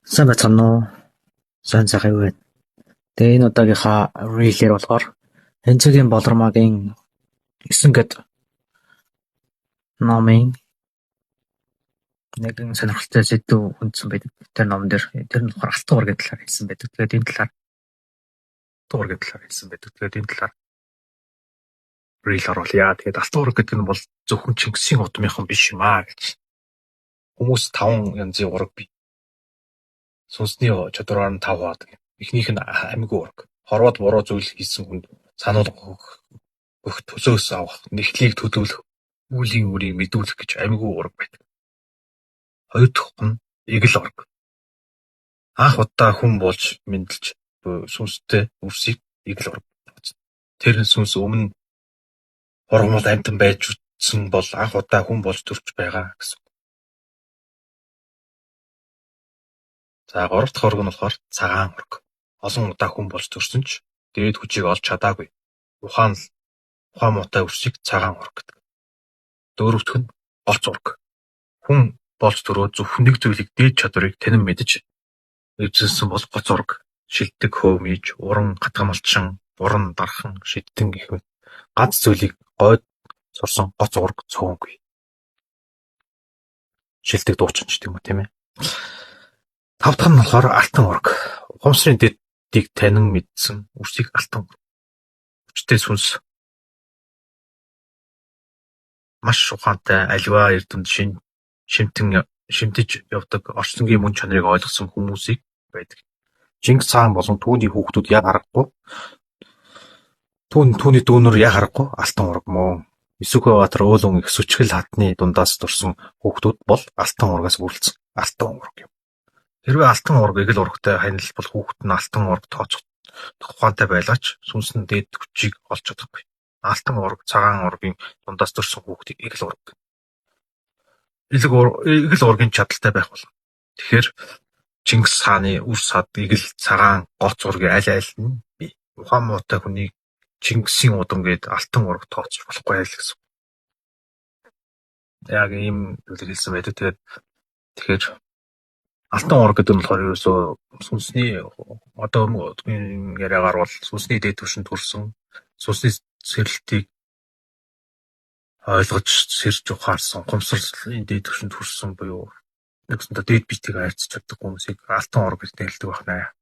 Сайн байцгаана уу? Сайн сайхан юу вэ? Тэгээ энэ удаагийнхаа reel-ээр болохоор Энцэгийн Болормагийн 9 гэд номын нэгэн сонирхолтой сэдв хүндсэн байдаг. Тэр номон дээр тэр нь болохоор алтан уургийн талаар хэлсэн байдаг. Тэгээд энэ талаар reel оруулъя. Тэгээд алтан уург гэдэг нь бол зөвхөн Чингисийн удмынхан биш юм аа гэж. Хүмүүс 5 янзын уург бий. Сүнсний чадвараар нь 5 хаадаг. Эхнийх нь амьгүй уург. Хорвоод буруу зүйл хийсэн хүнд сануулга өгөх төсөөс авах, нэгтлийг төлөвлөх, үүлийн үрийг мэдүүлэх гэж амьгүй уург байдаг. Хоёр дахь нь игэл уург. Анх удаа хүн болж мэдлж сүнстэй үрсийг игэл уург. Тэр сүнс өмнө ургамал амьтан байж үтсэн бол анх удаа хүн болж төрж байгаа гэсэн. За 3 дахь уург нь болохоор цагаан уург. Олон удаа хүн болж төрсөн ч дээд хүчийг олж чадаагүй. Ухаан муутай үрсийг цагаан уург гэдэг. Дөрөвдөх нь гоц уург. Хүн болж төрөө зөвхөн нэг зүйлийг дээд чадварыг танин мэдж эвзэлсэн бол гоц уург. Шилдэг хөөмийж, уран хатгамалчин, буран дархан, шидтэн гэх мэт ганц зүйлийг гойд сурсан гоц уург цөөнгүй. Шилдэг дуучин ч тийм үү, тийм ээ. 5 дахь нь болохоор алтан уург. Ухамсарын дэдийг танин мэдсэн үрсийг алтан уург. Хүчтэй сүнс маш ухаантай аливаа эрдэмт шимтэж явдаг орчингийн мөн чанарыг ойлгосон хүмүүсийг байдаг. Чингис хаан болон түүний хүүхдүүд яг харахгүй. Түүний дүүнэр яг харахгүй алтан уург мөн. Исүхбаатар Өөлөн их сүчгэл хатны дундаас турсан хүүхдүүд бол алтан уургаас бүрдсэн алтан уург юм. Хэрвээ алтан уург игэл уургтай хяналтбал хүүхэд нь алтан уург тооцох ухаантай байлаач сүнс нь дээд хүчийг олж чадахгүй. Алтан уург цагаан уургийн дундаас төрсэн хүүхдийг игэл уург. Игэл уургийн чадaltaй байх болно. Тэгэхээр Чингис хааны үр сад игэл цагаан гоц уургийн аль нь бий. Ухаан муутай хүнийг Чингисийн удам гээд алтан уург тооцож болохгүй л гэсэн. Яг ийм зүйлийг хэлсэн байдаг. Тэгэхээр алтан уург гэдэг нь болохоор ерөөсөө сүнсний одоо яриагаар бол сүнсний дээд түвшинд хүрсэн сүнсний сэрэлтийг ойлгож сэрж ухаарсан ухамсарлын дээд түвшинд хүрсэн буюу нэгсэндээ дээд биетийг хайрцаж чаддаг хүмүүсийг алтан уург гэж нэрлэдэг байна.